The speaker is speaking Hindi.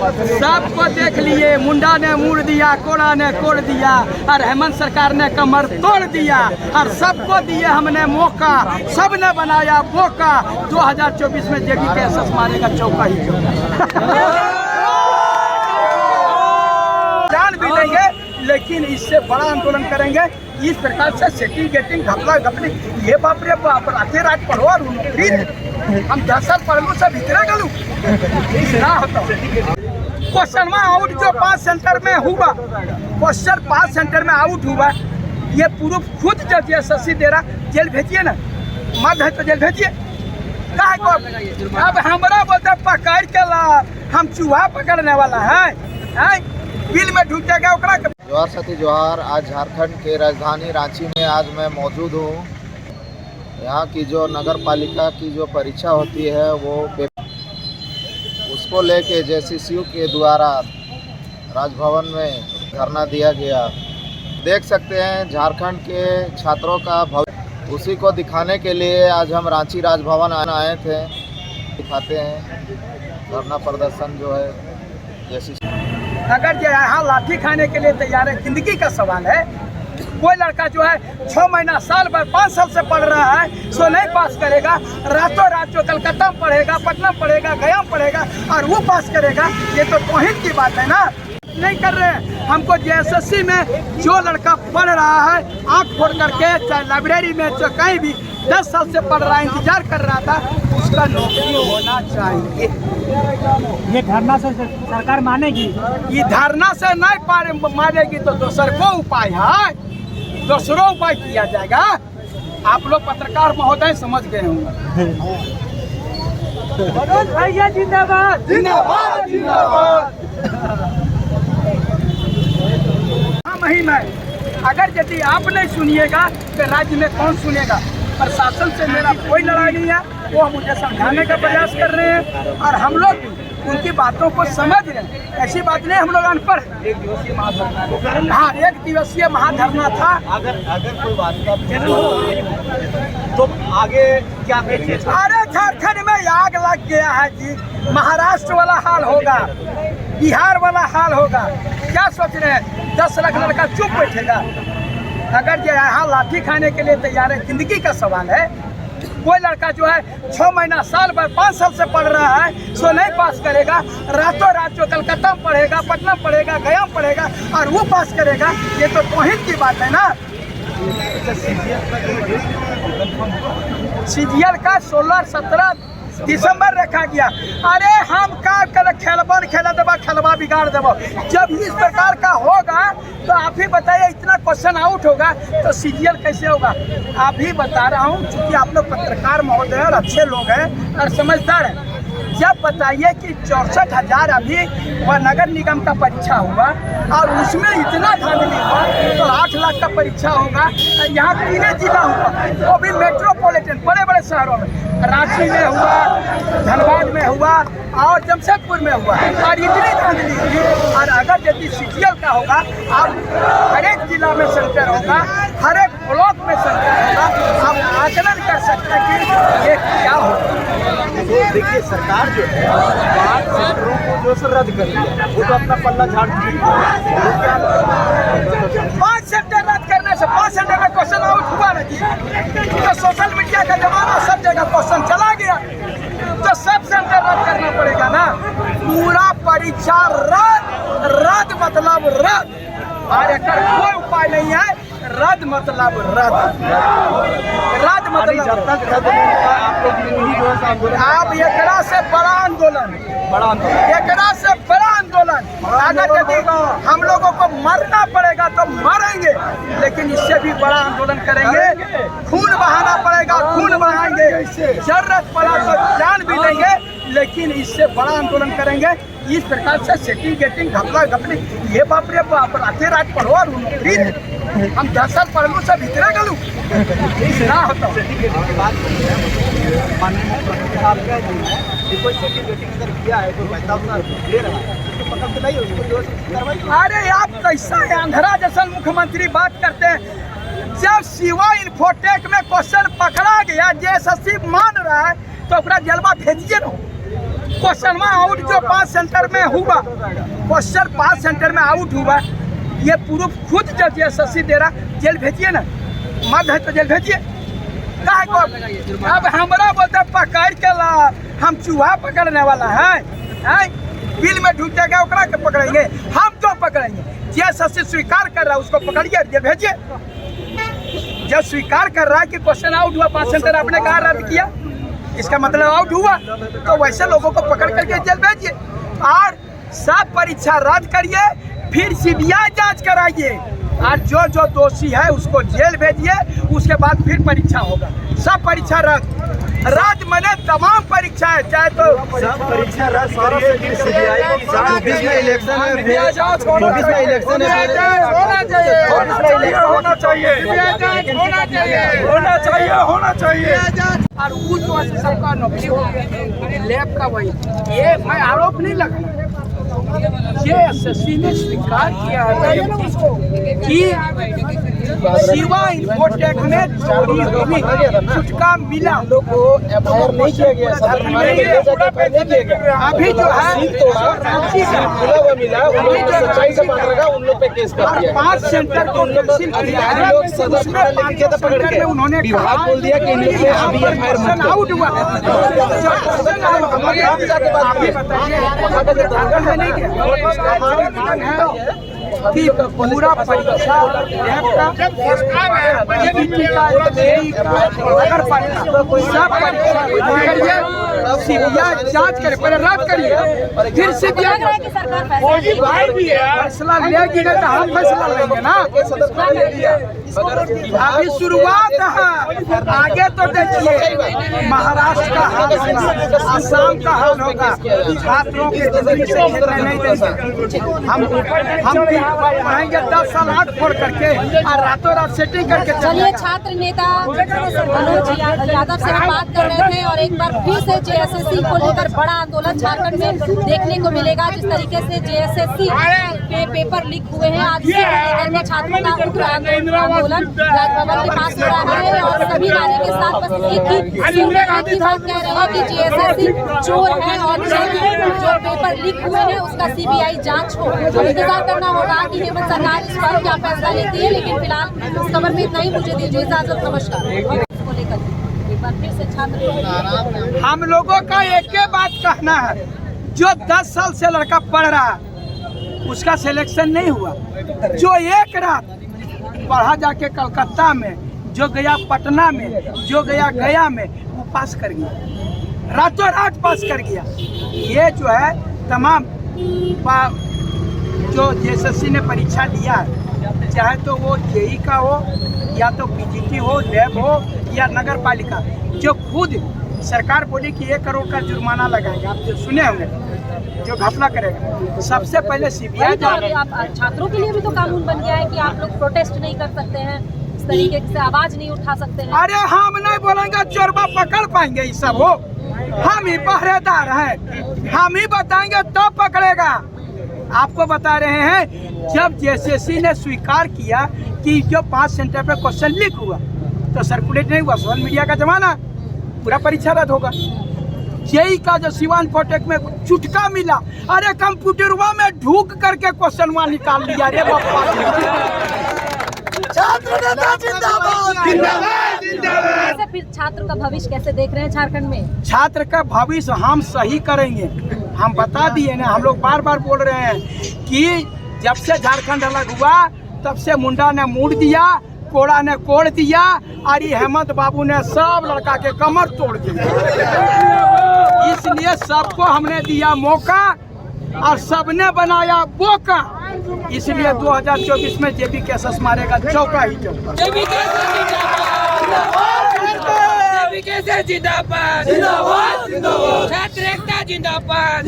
सबको देख लिए, मुंडा ने मुड़ दिया, कोड़ा ने कोड़ दिया, और हेमंत सरकार ने कमर तोड़ दिया, और सबको दिए हमने मौका, सबने बनाया बोका। 2024 में जेबी के एसएस मारेगा चौका ही जान भी लेंगे, लेकिन इससे बड़ा आंदोलन करेंगे। इस प्रकार से सेटिंग गेटिंग घपला घपली, ये बाप रे बाप, राते रात पढ़ो और नौकरी हम 10 साल पढ़लू सब भीतरे गलू ना होता। क्वेश्चन में आउट जो 5 सेंटर में हुआ, क्वेश्चन 5 सेंटर में आउट हुआ, ये प्रूफ खुद जब एसएससी दे रहा, जेल भेजिए ना, मर्द है तो जेल भेजिए। अब हमारा बोलते पकड़ के ला, हम चूहा पकड़ने वाला है बिल में ढूंढेगा ओकरा। जोहार साथी जोहार। आज झारखंड के राजधानी रांची में आज मैं मौजूद हूँ। यहाँ की जो नगर पालिका की जो परीक्षा होती है वो उसको लेके जेसीसीयू के द्वारा राजभवन में धरना दिया गया। देख सकते हैं झारखंड के छात्रों का भविष्य, उसी को दिखाने के लिए आज हम रांची राजभवन आए थे। दिखाते हैं धरना प्रदर्शन जो है जेसीसीयू। अगर जो यहाँ लाठी खाने के लिए तैयार है, जिंदगी का सवाल है। कोई लड़का जो है 6 महीना साल भर 5 साल से पढ़ रहा है, सो नहीं पास करेगा, रातों रात जो कलकत्ता में पढ़ेगा, पटना में पढ़ेगा, गया में पढ़ेगा और वो पास करेगा, ये तो तौहीन की बात है ना। नहीं कर रहे हैं। हमको जेएसएससी में जो लड़का पढ़ रहा है, आँख फोड़ करके चाहे लाइब्रेरी में चाहे कहीं भी 10 साल से पढ़ रहा है, इंतजार कर रहा था, उसका नौकरी होना चाहिए। ये धरना से सरकार मानेगी? ये धरना से नहीं मानेगी तो दूसर को उपाय है, दूसरों उपाय किया जाएगा। आप लोग पत्रकार महोदय समझ गए होंगे। भैया जिंदाबाद जिंदाबाद जिंदाबाद। महिम है, अगर यदि आप नहीं सुनिएगा तो राज्य में कौन सुनेगा। प्रशासन से मेरा कोई लड़ाई नहीं है, वो मुझे समझाने का प्रयास कर रहे हैं और हम लोग उनकी बातों को समझ रहे हैं। ऐसी बात नहीं, हम लोग अनपढ़। हाँ, 1 दिवसीय महाधरना था। अगर कोई बात तो आगे क्या? अरे झारखंड में आग लग गया है जी, महाराष्ट्र वाला हाल होगा, बिहार वाला हाल होगा। क्या सोच रहे हैं 10 लाख लड़का चुप बैठेगा? अगर जो यहाँ लाठी खाने के लिए तैयार है, जिंदगी का सवाल है। कोई लड़का जो है 6 महीना साल भर 5 साल से पढ़ रहा है, सो नहीं पास करेगा, रातों रात जो कलकत्ता में पढ़ेगा, पटना में पढ़ेगा, गया में पढ़ेगा और वो पास करेगा, ये तो तौहीन की बात है ना। सीजीएल का 16-17 दिसंबर रखा गया। अरे हम का कर खेलबा खेला देबा, खेलबा बिगाड़ देबो। जब इस प्रकार का होगा तो आप ही बताइए, इतना क्वेश्चन आउट होगा तो सीजीएल कैसे होगा? आप ही बता रहा हूँ, क्योंकि आप लोग पत्रकार महोदय और अच्छे लोग हैं और समझदार हैं। जब बताइए कि 64,000 अभी वह नगर निगम का परीक्षा हुआ और उसमें इतना धांधली हुआ, तो 8 लाख का परीक्षा होगा। यहाँ 3 जिला हुआ, वो भी मेट्रोपॉलिटन बड़े बड़े शहरों में, रांची में हुआ, धनबाद में हुआ और जमशेदपुर में हुआ, और इतनी धांधली हुई। और अगर यदि सीजीएल का होगा, आप हर एक जिला में सेंटर होगा, हर एक ब्लॉक में सेंटर होगा, आप आकलन कर सकते हैं कि ये क्या होगा। देखिए, सरकार जो है 5 सेंटरों को जो से रद्द कर दिया, वो तो अपना पल्ला झाड़ चुकी है। 5 सेंटर रद्द करने से 5 सेंटर में क्वेश्चन आउट हुआ नहीं, तो सोशल मीडिया का जमाना, सब जगह क्वेश्चन चला गया, तो सब सेंटर रद्द करना पड़ेगा ना। पूरा परीक्षा रद्द मतलब रद्द, और एक कोई उपाय नहीं है। रद्द मतलब रद्द मतलब जब तक रद्द नहीं होगा आप लोग अब एकरा से बड़ा आंदोलन, एकरा से बड़ा आंदोलन। अगर यदि हम लोगों को मरना पड़ेगा तो मरेंगे, लेकिन इससे भी बड़ा आंदोलन करेंगे। खून बहाना पड़ेगा, खून बहाएंगे, जरूरत पड़ा तो जान भी देंगे, लेकिन इससे बड़ा आंदोलन करेंगे। इस प्रकार से सेटिंग गेटिंग घपला घपली, ये बाप रे बाप, राते रात पढ़ो और नौकरी हम 10 साल पढ़लू सब भीतरे गलू ना होता। अरे आप कैसा है अंधरा जैसा मुख्यमंत्री बात करते हैं। जब शिवा इन्फोटेक में क्वेश्चन पकड़ा गया, जेएसएससी मान रहा है, तो अपना जलवा भेजिए ना। क्वेश्चन आउट जो 5 सेंटर में हुआ, क्वेश्चन 5 सेंटर में आउट हुआ, ये प्रूफ खुद जब एसएससी दे रहा, जेल भेजिए ना, मर्द है तो जेल भेजिए। काहे को अब हमारा बोलते पकड़ के ला, हम चूहा पकड़ने वाला है बिल में ढूंढ जाएगा ओकरा के पकड़ेंगे, हम क्यों पकड़ेंगे? एसएससी स्वीकार कर रहा है उसको पकड़िए, जेल भेजिए। जब स्वीकार कर रहा है कि क्वेश्चन आउट हुआ 5 सेंटर आपने कहा रद्द किया, इसका मतलब आउट हुआ, तो वैसे लोगों को पकड़ करके जेल भेजिए और सब परीक्षा रद्द करिए, फिर सीबीआई जांच कराइए और जो दोषी है उसको जेल भेजिए, उसके बाद फिर परीक्षा होगा। सब परीक्षा रद्द मैंने तमाम परीक्षा है, चाहे तो सब परीक्षा रद्द करिए, फिर सीबीआई की जांच। 24 में इलेक्शन है, 24 में इलेक्शन है, होना चाहिए। और वो जो सबका नौकरी हो लैब का वही, ये मैं आरोप नहीं लगा, ये एसएससी ने स्वीकार किया है कि शिवा इन्फोटेक में चोरी हुई, छुटका मिला, एफआईआर नहीं किया गया, अभी जो है सच्चाई से पकड़ रखा, उन लोग पे केस कर दिया। 5 सेंटर को कैंसिल किया है, उसमें उन्होंने विभाग बोल दिया कि इन लोग पे अभी एफआईआर मत करो। आउट हुआ नहीं कि पूरा परीक्षा सीबीआई जांच करे, पहले रद्द करिए, फिर सीबीआई फैसला लेगी तो हम फैसला लेंगे ना। अभी शुरुआत है, आगे तो देखिए महाराष्ट्र का हाल होगा, आसाम का हाल होगा, छात्रों के जिंदगी से खेलने नहीं देंगे। हम पढ़ाएंगे 10 साल 8 फोड़ करके और रातों रात सेटिंग करके। चलिए, छात्र नेता मनोज यादव से हम बात कर रहे थे और एक बार फिर से जेएसएससी को लेकर बड़ा आंदोलन झारखंड में देखने को मिलेगा। जिस तरीके से जेएसएससी के पेपर लीक हुए हैं, आज से लेकर के छात्रों का उग्र आंदोलन राजभवन के पास हो रहा है और सभी नारे के साथ बस एक ही बात कह रहे हैं कि जेएसएससी चोर है और जो पेपर लीक हुए हैं उसका सीबीआई जांच हो। इंतजार करना होगा कि हेमंत सरकार इस पर क्या फैसला लेती है, लेकिन फिलहाल इस खबर में इतना ही। मुझे दीजिए इजाजत, नमस्कार। इसको लेकर एक बार फिर से छात्र, हम लोगों का एक ही बात कहना है, जो 10 साल से लड़का पढ़ रहा उसका सिलेक्शन नहीं हुआ, जो एक रात पढ़ा जाके कलकत्ता में, जो गया पटना में, जो गया में, वो पास कर गया, रातों रात पास कर गया। ये जो है तमाम जो जेएसएससी ने परीक्षा लिया है, चाहे तो वो जेई का हो या तो पीजीटी हो, लैब हो या नगर पालिका, जो खुद सरकार बोली कि 1 करोड़ का जुर्माना लगाएगा, आप जो सुने होंगे, जो घपला करेगा, सबसे पहले सीबीआई छात्रों के लिए भी तो कानून बन गया है कि आप लोग प्रोटेस्ट नहीं कर सकते हैं, इस तरीके से आवाज नहीं उठा सकते हैं। अरे हम नहीं बोलेंगे, चोरबा पकड़ पाएंगे ये सब हो, हम ही पहरेदार हैं, हम ही बताएंगे तो पकड़ेगा। आपको बता रहे हैं, जब जेएसएससी ने स्वीकार किया कि जो 5 सेंटर पे क्वेश्चन लीक हुआ तो सर्कुलेट नहीं हुआ, सोशल मीडिया का जमाना, पूरा परीक्षा रद्द होगा। जेई का जो सिवान फोटेक में चुटका मिला, अरे कंप्यूटरवा में ढूक करके क्वेश्चन वहाँ निकाल लिया। रे बापा, फिर छात्र का भविष्य कैसे देख रहे हैं झारखंड में? छात्र का भविष्य हम सही करेंगे, हम बता दिए ना, हम लोग बार बार बोल रहे हैं कि जब से झारखंड अलग हुआ तब से मुंडा ने मूड दिया, कोड़ा ने कोड़ दिया और ये हेमंत बाबू ने सब लड़का के कमर तोड़ दिया। इसलिए सबको हमने दिया मौका और सबने बनाया बोका, इसलिए 2024 में जेबी केसस मारेगा चौका ही चौका। जिंदाबाद, छात्र एकता जिंदाबाद।